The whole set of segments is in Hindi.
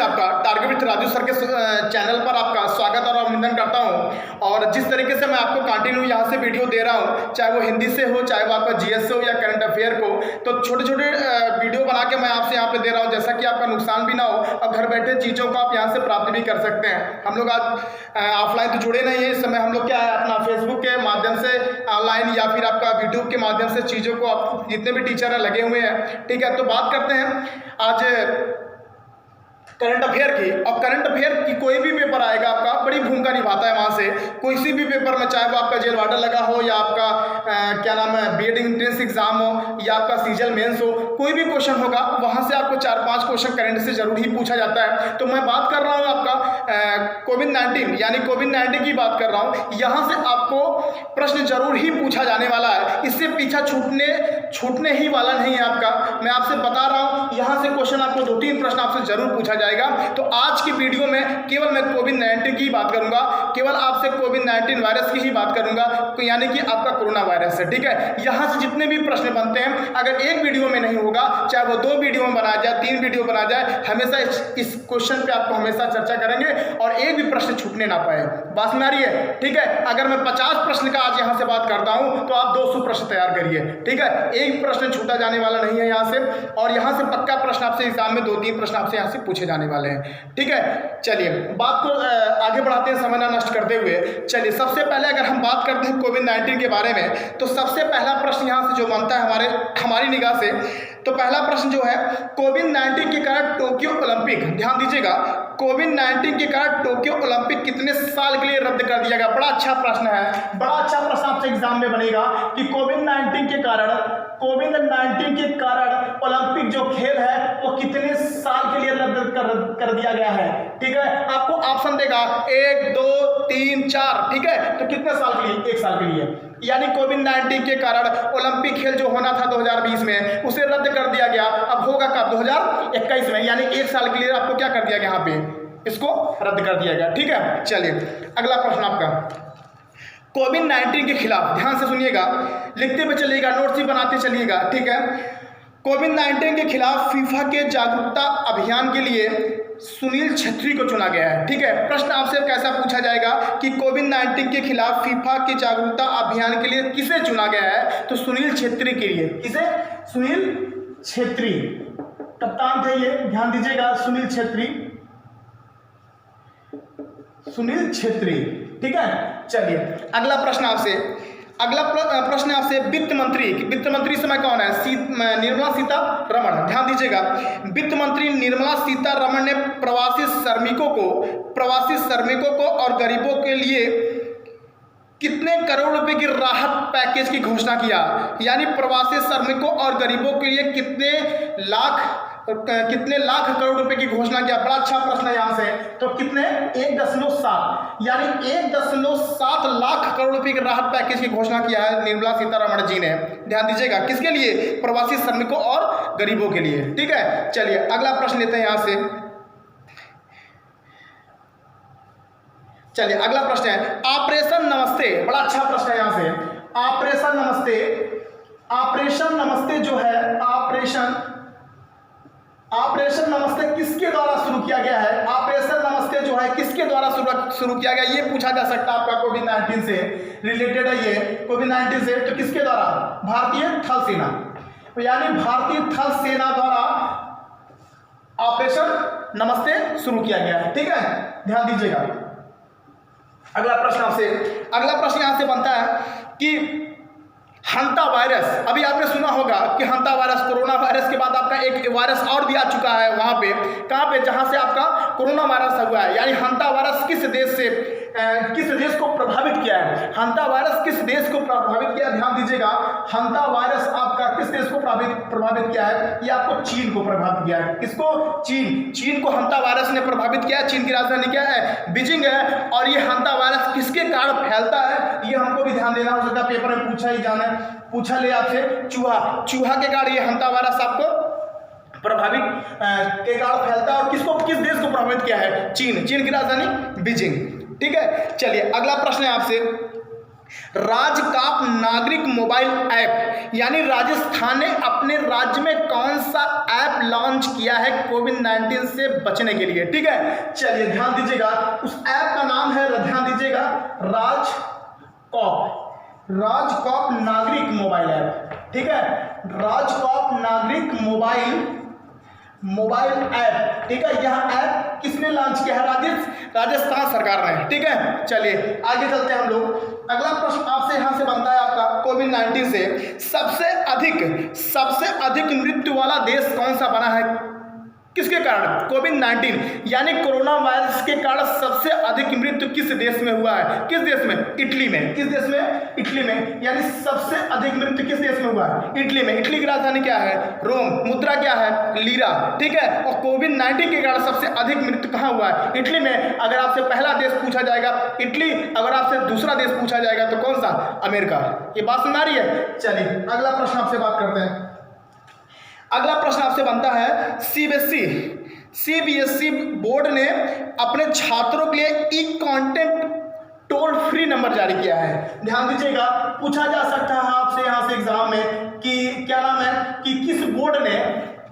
से आपका टारगेट विद राजू सर के चैनल पर आपका स्वागत और अभिनंदन करता हूं। और जिस तरीके से मैं आपको कंटिन्यू यहां से वीडियो दे रहा हूं, चाहे वो हिंदी से हो, चाहे वो आपका जीएस से हो या करंट अफेयर को, तो छोटे छोटे वीडियो बना के मैं आपसे यहाँ पे दे रहा हूँ, जैसा कि आपका नुकसान भी ना हो और घर बैठे चीज़ों को आप यहाँ से प्राप्त भी कर सकते हैं। हम लोग आज ऑफलाइन तो जुड़े नहीं है, इस समय हम लोग क्या है अपना फेसबुक के माध्यम से ऑनलाइन या फिर आपका यूट्यूब के माध्यम से चीज़ों को आप जितने भी टीचर हैं लगे हुए हैं। ठीक है, तो बात करते हैं आज करंट अफेयर की। और करंट अफेयर की कोई भी पेपर आएगा आपका बड़ी भूमिका निभाता है वहाँ से। कोई सी भी पेपर में, चाहे वो आपका जेल वार्डर लगा हो या आपका क्या नाम है बीएड एंट्रेंस एग्जाम हो या आपका सीजल मेंस हो, कोई भी क्वेश्चन होगा वहाँ से आपको 4-5 क्वेश्चन करंट से जरूर ही पूछा जाता है। तो मैं बात कर रहा हूँ आपका कोविड-19 यानी कोविड-19 की बात कर रहा हूँ। यहाँ से आपको प्रश्न जरूर ही पूछा जाने वाला है, इससे पीछा छूटने ही वाला नहीं है आपका। मैं आपसे बता रहा हूँ, यहाँ से क्वेश्चन आपको 2-3 प्रश्न आपसे जरूर पूछा जाएगा। तो आज की वीडियो में केवल मैं कोविड-19 की बात करूंगा, केवल आपसे कोविड-19 वायरस की ही बात करूंगा, यानी कि आपका कोरोना वायरस है। ठीक है, यहां से जितने भी प्रश्न बनते हैं, अगर एक वीडियो में नहीं होगा, चाहे वो 2 वीडियो में बना जाए, 3 वीडियो बना जाए, हमेशा इस क्वेश्चन पे आपको हमेशा चर्चा करेंगे और एक भी प्रश्न छूटने ना पाए। बात में आ रही है? ठीक है, अगर मैं 50 प्रश्न का आज यहां से बात करता हूं तो आप 200 प्रश्न तैयार करिए। ठीक है, एक प्रश्न छूटा जाने वाला नहीं है यहां से, और यहां से पक्का प्रश्न आपसे एग्जाम में 2-3 प्रश्न आपसे यहां से पूछे जाने वाले हैं। ठीक है, चलिए बात को आगे बढ़ाते हैं समय ना नष्ट करते हुए। चलिए सबसे पहले अगर हम बात करते हैं कोविड-19 के बारे में, तो सबसे पहला प्रश्न यहां से जो बनता है हमारी निगाह से, तो पहला प्रश्न जो है कोविड-19 के कारण टोक्यो ओलंपिक, ध्यान दीजिएगा, कोविड-19 के कारण टोक्यो ओलंपिक कितने साल के लिए रद्द कर दिया गया? बड़ा अच्छा प्रश्न है, बड़ा अच्छा प्रश्न आपसे एग्जाम में बनेगा कि कोविड-19 के कारण ओलंपिक जो खेल है वो कितने साल के लिए रद्द कर दिया गया है। ठीक है, आपको ऑप्शन देगा 1, 2, 3, 4। ठीक है, तो कितने साल के लिए? 1 साल के लिए। यानी कोविड-19 के कारण ओलंपिक खेल जो होना था 2020 में, उसे रद्द कर दिया गया। अब होगा कब? 2021 में, यानी 1 साल के लिए आपको क्या कर दिया गया? यहाँ पे इसको रद्द कर दिया गया। ठीक है, चलिए अगला प्रश्न आपका कोविड-19 के खिलाफ, ध्यान से सुनिएगा, लिखते हुए चलिएगा, नोट्स भी बनाते चलिएगा। ठीक है, कोविड-19 के खिलाफ फीफा के जागरूकता अभियान के लिए सुनील छेत्री को चुना गया है। ठीक है, प्रश्न आपसे कैसा पूछा जाएगा कि कोविड-19 के खिलाफ फीफा के जागरूकता अभियान के लिए किसे चुना गया है? तो सुनील छेत्री के लिए। किसे? सुनील छेत्री कप्तान थे ये, ध्यान दीजिएगा, सुनील छेत्री। ठीक है, चलिए अगला प्रश्न आपसे वित्त मंत्री समय कौन है? निर्मला सीतारमण। ध्यान दीजिएगा, वित्त मंत्री निर्मला सीतारमण ने प्रवासी श्रमिकों को और गरीबों के लिए कितने करोड़ रुपए की राहत पैकेज की घोषणा किया? यानी प्रवासी श्रमिकों और गरीबों के लिए कितने लाख करोड़ रुपए की घोषणा किया? बड़ा अच्छा प्रश्न है यहाँ से। तो कितने? 1.7, यानी 1.7 लाख करोड़ रुपए की राहत पैकेज की घोषणा किया है निर्मला सीतारमण जी ने। ध्यान दीजिएगा, किसके लिए? प्रवासी श्रमिकों और गरीबों के लिए। ठीक है, चलिए अगला प्रश्न लेते हैं यहाँ से। चलिए अगला प्रश्न है ऑपरेशन नमस्ते। बड़ा अच्छा प्रश्न है यहाँ से। ऑपरेशन नमस्ते जो है, ऑपरेशन नमस्ते किसके द्वारा शुरू किया गया है? ऑपरेशन नमस्ते जो है किसके द्वारा शुरू किया गया? ये पूछा जा सकता है आपका, कोविड-19 से रिलेटेड है ये, कोविड-19 से। तो किसके द्वारा? भारतीय थल सेना, यानी भारतीय थल सेना द्वारा ऑपरेशन नमस्ते शुरू किया गया है। ठीक है, ध्यान दीजिएगा। अगला प्रश्न यहां से बनता है कि हंता वायरस, अभी आपने सुना होगा कि हंता वायरस, कोरोना वायरस के बाद आपका एक वायरस और भी आ चुका है वहां पे, कहां पे? जहां से आपका कोरोना वायरस हुआ है। यानी हंता वायरस किस देश को प्रभावित किया है? हंता वायरस किस देश को प्रभावित किया? ध्यान दीजिएगा, हंता वायरस आपका किस देश को प्रभावित किया है? ये आपको चीन को प्रभावित किया है। किसको? चीन को हंता वायरस ने प्रभावित किया है। चीन की राजधानी क्या है? बीजिंग है। और ये हंता वायरस किसके कारण फैलता है, ये हमको भी ध्यान देना हो सकता है, पेपर में पूछा ले आपसे। चूहा के कारण ये हंता वायरस आपको प्रभावित के कारण फैलता है। और किस देश को प्रभावित किया है? चीन की राजधानी बीजिंग। ठीक है, चलिए अगला प्रश्न है आपसे राजकॉप नागरिक मोबाइल ऐप, यानी राजस्थान ने अपने राज्य में कौन सा ऐप लॉन्च किया है कोविड-19 से बचने के लिए। ठीक है, चलिए ध्यान दीजिएगा, उस ऐप का नाम है, ध्यान दीजिएगा, राजकॉप नागरिक मोबाइल ऐप। ठीक है, राजकॉप नागरिक मोबाइल ऐप। ठीक है, यह ऐप किसने लॉन्च किया है? राजस्थान सरकार ने। ठीक है, चलिए आगे चलते हैं हम लोग। अगला प्रश्न आपसे यहां से बनता है आपका, कोविड-19 से सबसे अधिक मृत्यु वाला देश कौन सा बना है? किसके कारण? कोविड-19 यानी कोरोना वायरस के कारण सबसे अधिक मृत्यु किस देश में हुआ है? किस देश में? इटली में। किस देश में? इटली में। यानी सबसे अधिक मृत्यु किस देश में हुआ है? इटली में। इटली की राजधानी क्या है? रोम। मुद्रा क्या है? लीरा। ठीक है, और कोविड-19 के कारण सबसे अधिक मृत्यु कहाँ हुआ है? इटली में। अगर आपसे पहला देश पूछा जाएगा इटली, अगर आपसे दूसरा देश पूछा जाएगा तो कौन सा? अमेरिका। ये बात समझ आ रही है? चलिए अगला प्रश्न आपसे बात करते हैं। अगला प्रश्न आपसे बनता है, सीबीएसई बोर्ड ने अपने छात्रों के लिए ई कंटेंट टोल फ्री नंबर जारी किया है। ध्यान दीजिएगा, पूछा जा सकता है आपसे यहां से एग्जाम में कि क्या नाम है, कि किस बोर्ड ने,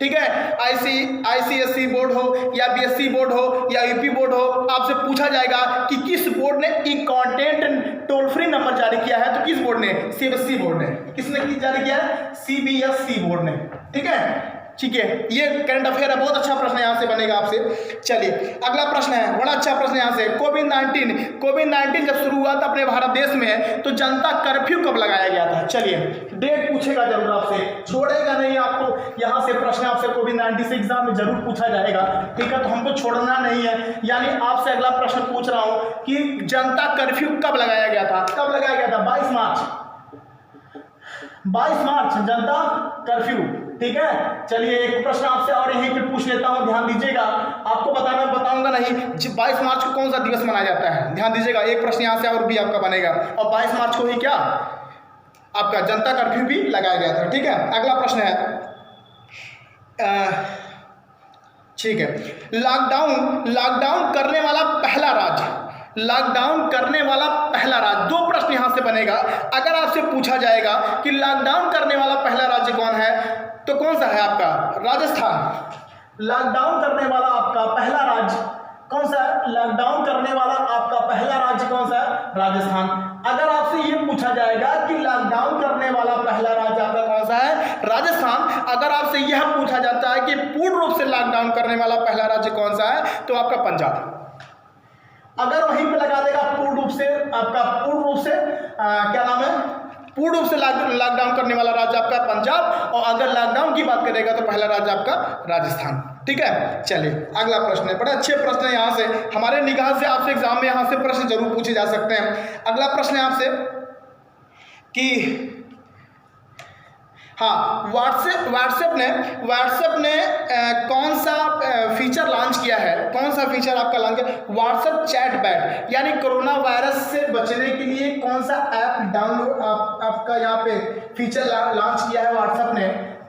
ठीक है, आईसीएसई बोर्ड हो या बीएसई बोर्ड हो या यूपी बोर्ड हो, आपसे पूछा जाएगा कि किस बोर्ड ने ई कंटेंट टोल फ्री नंबर जारी किया है। तो किस बोर्ड ने? सीबीएसई बोर्ड ने। किसने जारी किया है? सीबीएसई बोर्ड ने। ठीक है, ठीक है, ये करंट अफेयर है, बहुत अच्छा प्रश्न यहां से बनेगा आपसे। चलिए अगला प्रश्न है, बड़ा अच्छा प्रश्न यहां से, कोविड-19 जब शुरू हुआ था अपने भारत देश में तो जनता कर्फ्यू कब लगाया गया था? चलिए डेट पूछेगा जरूर आपसे, छोड़ेगा नहीं आपको, यहां से प्रश्न आपसे कोविड-19 से एग्जाम में जरूर पूछा जाएगा। ठीक है, तो हमको छोड़ना नहीं है, यानी आपसे अगला प्रश्न पूछ रहा हूं कि जनता कर्फ्यू कब लगाया गया था? कब लगाया गया था? 22 मार्च जनता कर्फ्यू। ठीक है, चलिए एक प्रश्न आपसे और यहीं पे पूछ लेता हूं, ध्यान दीजिएगा, आपको बताऊंगा नहीं 22 मार्च को कौन सा दिवस मनाया जाता है। ध्यान दीजिएगा, एक प्रश्न यहां से और भी आपका बनेगा, और 22 मार्च को ही क्या आपका जनता कर्फ्यू भी लगाया गया था। ठीक है, अगला प्रश्न है, ठीक है, लॉकडाउन करने वाला पहला राज्य, दो प्रश्न यहां से बनेगा। अगर आपसे पूछा जाएगा कि लॉकडाउन करने वाला पहला राज्य कौन है, तो कौन सा है आपका? राजस्थान। लॉकडाउन करने वाला आपका पहला राज्य कौन सा है? लॉकडाउन करने वाला आपका पहला राज्य कौन सा है? राजस्थान। अगर आपसे ये पूछा जाएगा कि लॉकडाउन करने वाला पहला राज्य आपका कौन सा है? राजस्थान। अगर आपसे यह पूछा जाता है कि पूर्ण रूप से लॉकडाउन करने वाला पहला राज्य कौन सा है, तो आपका पंजाब। अगर वहीं पे लगा देगा पूर्ण रूप से, क्या नाम है, पूर्ण रूप से लॉकडाउन करने वाला राज्य आपका पंजाब, और अगर लॉकडाउन की बात करेगा तो पहला राज्य आपका राजस्थान। ठीक है, चलिए अगला प्रश्न है, बड़े अच्छे प्रश्न है, यहाँ से हमारे निगाह से आपसे एग्जाम में यहाँ से प्रश्न जरूर पूछे जा सकते हैं। अगला प्रश्न है आपसे कि हाँ, व्हाट्सएप ने कौन सा फीचर लॉन्च किया है? कौन सा फीचर आपका लॉन्च किया? व्हाट्सएप चैट, यानी कोरोना वायरस से बचने के लिए कौन सा ऐप डाउनलोड आपका यहाँ पे फीचर लॉन्च किया है व्हाट्सएप ने?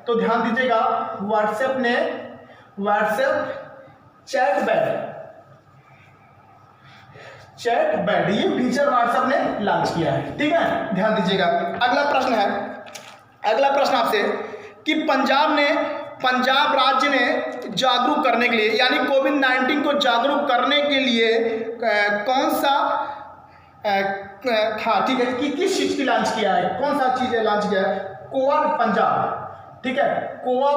तो ध्यान दीजिएगा, व्हाट्सएप चैट, ये फीचर व्हाट्सएप ने लॉन्च किया है। ठीक है, ध्यान दीजिएगा। अगला प्रश्न आपसे कि पंजाब राज्य ने जागरूक करने के लिए, यानी कोविड-19 को जागरूक करने के लिए कौन सा, हाँ ठीक है, कि किस चीज की लॉन्च किया है? कौन सा चीज लॉन्च किया है? कोआ पंजाब। ठीक है, कोआ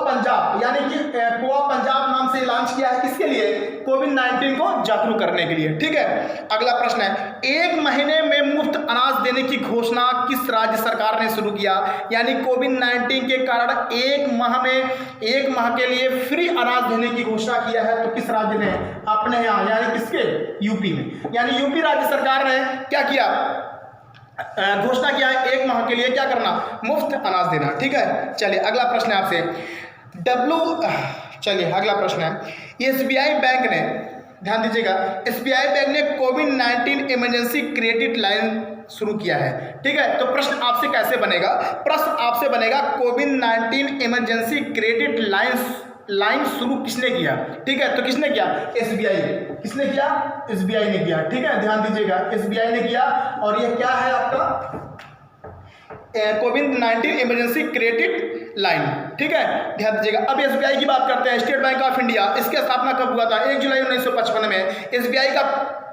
पंजाब, यानी कि कोआ पंजाब नाम से लॉन्च किया है, किसके लिए? कोविड-19 को जागरूक करने के लिए। ठीक है, अगला प्रश्न है, 1 महीने में मुफ्त अनाज देने की घोषणा किस राज्य सरकार ने शुरू किया? यानी कोविड-19 के कारण 1 माह के लिए फ्री अनाज देने की घोषणा किया है, तो किस राज्य ने? अपने यहाँ, यानी किसके? यूपी में। यानी यूपी राज्य सरकार ने क्या किया? घोषणा किया है 1 माह के लिए क्या करना? मुफ्त अनाज देना। ठीक है, चलिए अगला प्रश्न है आपसे, चलिए अगला प्रश्न है, एसबीआई बैंक ने, ध्यान दीजिएगा, एसबीआई बैंक ने कोविड-19 इमरजेंसी क्रेडिट लाइन शुरू किया है। ठीक है, तो प्रश्न आपसे कैसे बनेगा? प्रश्न आपसे बनेगा कोविड-19 इमरजेंसी क्रेडिट लाइन लाइन शुरू किसने किया? ठीक है, तो किसने किया? एसबीआई। किसने किया? एसबीआई ने किया। ठीक है, ध्यान दीजिएगा, एसबीआई ने किया। और ये क्या है आपका? कोविड-19 इमरजेंसी क्रेडिट लाइन। ठीक है, ध्यान दीजिएगा। अब एसबीआई की बात करते हैं, स्टेट बैंक ऑफ इंडिया। इसकी स्थापना कब हुआ था? 1 जुलाई 1955 में। एसबीआई का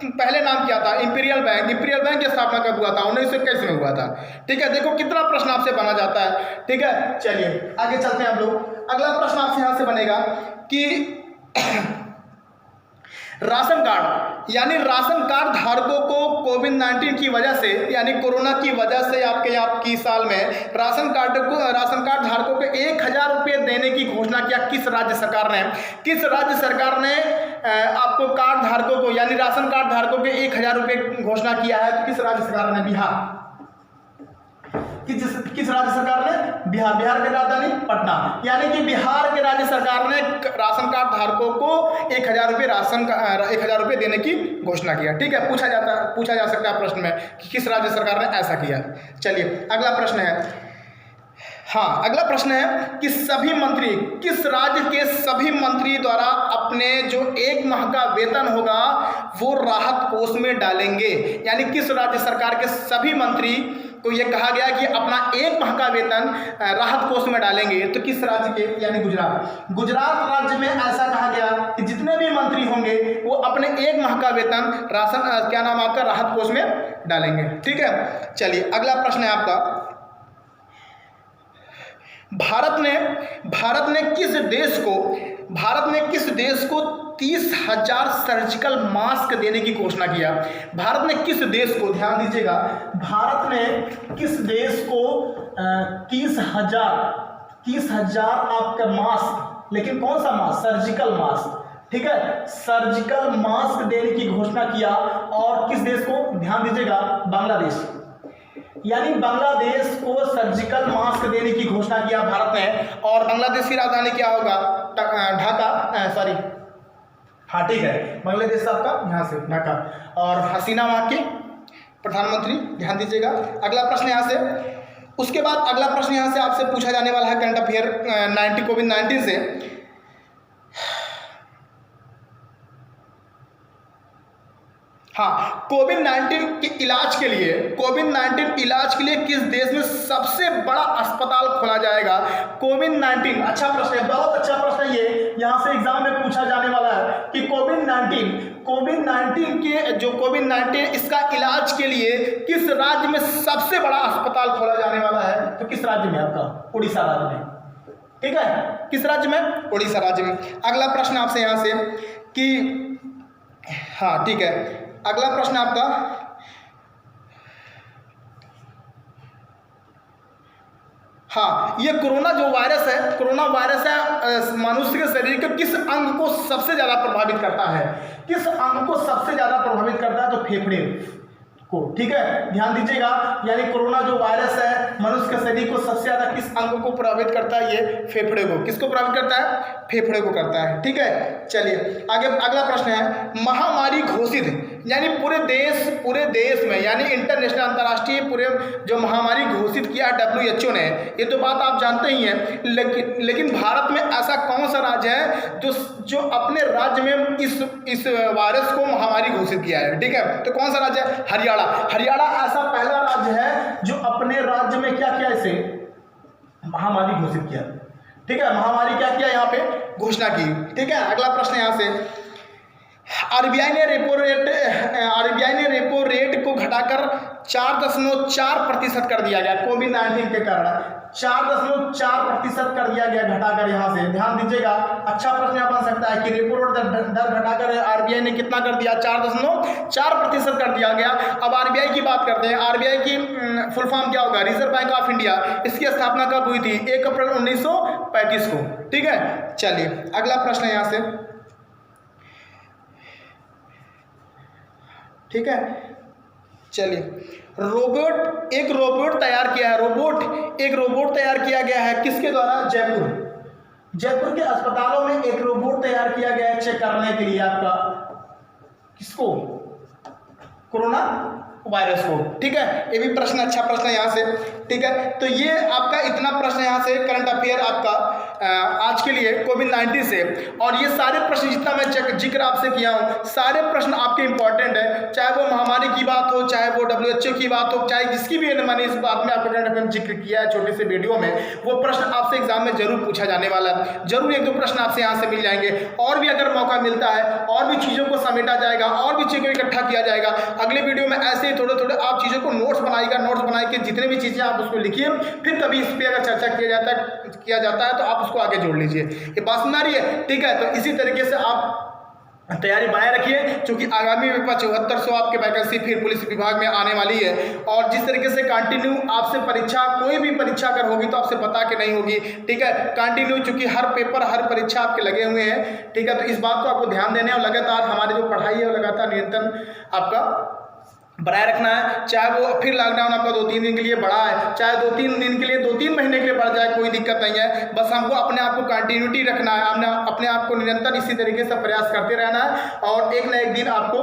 पहले नाम क्या था? Imperial bank. इंपीरियल बैंक की स्थापना कब हुआ था? 1921 में हुआ था। ठीक है, देखो कितना प्रश्न आपसे बना जाता है। ठीक है, चलिए आगे चलते हैं हम लोग। अगला प्रश्न आपसे यहां से बनेगा कि राशन कार्ड, यानी राशन कार्ड धारकों को कोविड-19 की वजह से, यानी कोरोना की वजह से आपकी साल में राशन कार्ड धारकों को 1000 रुपये देने की घोषणा किया। किस राज्य सरकार ने? किस राज्य सरकार ने आपको कार्ड धारकों को, यानी राशन कार्ड धारकों के 1000 रुपये घोषणा किया है? तो किस राज्य सरकार ने? बिहार। किस राज्य सरकार ने? बिहार। बिहार की राजधानी पटना। यानी कि बिहार के राज्य सरकार ने राशन कार्ड धारकों को 1000 रुपये देने की घोषणा किया। ठीक है, पूछा जा सकता है प्रश्न में कि किस राज्य सरकार ने ऐसा किया। चलिए अगला प्रश्न है। हाँ, अगला प्रश्न है कि सभी मंत्री, किस राज्य के सभी मंत्री द्वारा अपने जो 1 माह का वेतन होगा वो राहत कोष में डालेंगे? यानी किस राज्य सरकार के सभी मंत्री को यह कहा गया कि अपना 1 माह का वेतन राहत कोष में डालेंगे? तो किस राज्य के? यानी गुजरात। गुजरात राज्य में ऐसा कहा गया कि जितने भी मंत्री होंगे वो अपने 1 माह का वेतन आपका राहत कोष में डालेंगे। ठीक है, चलिए अगला प्रश्न है आपका। भारत ने किस देश को 30,000 सर्जिकल मास्क देने की घोषणा किया? भारत ने किस देश को, ध्यान दीजिएगा, भारत ने किस देश को 30,000 आपका मास्क, लेकिन कौन सा मास्क? Surgical mask. ठीक है, सर्जिकल मास्क देने की घोषणा किया। और किस देश को? ध्यान दीजिएगा, बांग्लादेश। यानी बांग्लादेश को सर्जिकल मास्क देने की घोषणा किया भारत ने। और बांग्लादेश की राजधानी क्या होगा? ढाका। हाँ ठीक है, बांग्लादेश आपका यहाँ से ढाका। और हसीना वहाँ की प्रधानमंत्री। ध्यान दीजिएगा। अगला प्रश्न यहाँ से, उसके बाद अगला प्रश्न यहाँ से आपसे पूछा जाने वाला है करंट अफेयर कोविड-19 से। हाँ, कोविड-19 के इलाज के लिए किस देश में सबसे बड़ा अस्पताल खोला जाएगा? कोविड-19, अच्छा प्रश्न है, बहुत अच्छा प्रश्न है ये, यहाँ से एग्जाम में पूछा जाने वाला है कि कोविड-19 इसका इलाज के लिए किस राज्य में सबसे बड़ा अस्पताल खोला जाने वाला है? तो किस राज्य में? आपका उड़ीसा राज्य में। ठीक है, किस राज्य में? उड़ीसा राज्य में। अगला प्रश्न आपसे यहाँ से कि, हाँ ठीक है, अगला प्रश्न आपका, हाँ, ये कोरोना वायरस है मनुष्य के शरीर के किस अंग को सबसे ज्यादा प्रभावित करता है? किस अंग को सबसे ज्यादा प्रभावित करता है? तो फेफड़े को। ठीक है, ध्यान दीजिएगा। यानी कोरोना जो वायरस है मनुष्य के शरीर को सबसे ज्यादा किस अंग को प्रभावित करता है? ये फेफड़े को। किसको प्रभावित करता है? फेफड़े को करता है। ठीक है, चलिए आगे अगला प्रश्न है। महामारी घोषित, यानी पूरे देश में, यानी इंटरनेशनल अंतर्राष्ट्रीय पूरे जो महामारी घोषित किया WHO ने, ये तो बात आप जानते ही हैं। लेकिन भारत में ऐसा कौन सा राज्य है जो अपने राज्य में इस वायरस को महामारी घोषित किया है? ठीक है, तो कौन सा राज्य है? हरियाणा ऐसा पहला राज्य है जो अपने राज्य में क्या किया? इसे महामारी घोषित किया। ठीक है, महामारी क्या किया? यहाँ पे घोषणा की। ठीक है, अगला प्रश्न यहाँ से, आरबीआई ने रेपो रेट को घटाकर 4.4% कर दिया गया कोविड-19 के कारण। 4.4% कर दिया गया घटाकर। यहाँ से ध्यान दीजिएगा, अच्छा प्रश्न यहाँ बन सकता है कि रेपो रेट दर घटाकर आरबीआई ने कितना कर दिया? 4.4% कर दिया गया। अब आरबीआई की बात करते हैं। आरबीआई की फुल फॉर्म क्या होगा? Reserve bank of India. इसकी स्थापना कब हुई थी? 1 अप्रैल 1935 को। ठीक है, चलिए अगला प्रश्न है यहाँ से। ठीक है, चलिए एक रोबोट तैयार किया गया है किसके द्वारा? जयपुर के अस्पतालों में एक रोबोट तैयार किया गया है चेक करने के लिए आपका किसको? कोरोना वायरस को। ठीक है, ये भी प्रश्न, अच्छा प्रश्न है यहाँ से। ठीक है, तो ये आपका इतना प्रश्न यहाँ से करंट अफेयर आपका आज के लिए कोविड-19 से। और ये सारे प्रश्न जितना मैं जिक्र आपसे किया हूँ, सारे प्रश्न आपके इंपॉर्टेंट है, चाहे वो महामारी की बात हो, चाहे वो WHO की बात हो, चाहे जिसकी भी मैंने इस बात में आपको जिक्र किया है छोटे से वीडियो में, वो प्रश्न आपसे एग्जाम में जरूर पूछा जाने वाला है। जरूर एक दो प्रश्न आपसे यहाँ से मिल जाएंगे। और भी अगर मौका मिलता है और भी चीज़ों को समेटा जाएगा और भी चीज़ों को इकट्ठा किया जाएगा। अगले वीडियो में ऐसे ही थोड़े थोड़े आप चीज़ों को नोट्स बना के जितने भी चीज़ें आप उसको लिखिए, फिर कभी इस पर अगर चर्चा किया जाता है तो आप उसको आगे जोड़ लीजिए। ये बात सुन रही है? ठीक है, तो इसी तरीके से आप तैयारी बनाए रखिए, क्योंकि आगामी 7400 आपके वैकेंसी फिर पुलिस विभाग में आने वाली है। और जिस तरीके से कंटिन्यू आपसे परीक्षा, कोई भी परीक्षा अगर होगी तो आपसे पता कि नहीं होगी, ठीक है, कंटिन्यू, चूंकि हर पेपर हर परीक्षा आपके लगे हुए हैं, ठीक है, तो इस बात को आपको ध्यान देना है। और लगातार हमारी जो पढ़ाई है वो लगातार निरंतर आपका बनाए रखना है। चाहे वो फिर लॉकडाउन आपका 2-3 दिन के लिए बढ़ा है, चाहे 2-3 दिन के लिए 2-3 महीने के लिए बढ़ जाए, कोई दिक्कत नहीं है। बस हमको अपने आप को कंटिन्यूटी रखना है, हमने अपने आप को निरंतर इसी तरीके से प्रयास करते रहना है, और एक ना एक दिन आपको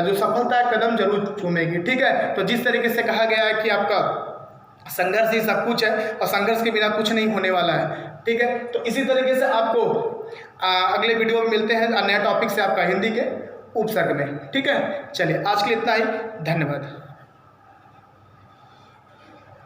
जो सफलता है कदम जरूर चूमेगी। ठीक है, तो जिस तरीके से कहा गया है कि आपका संघर्ष ही सब कुछ है और संघर्ष के बिना कुछ नहीं होने वाला है। ठीक है, तो इसी तरीके से आपको अगले वीडियो में मिलते हैं नया टॉपिक से, आपका हिंदी के उपसर्ग में। ठीक है, चलिए आज के लिए इतना ही, धन्यवाद।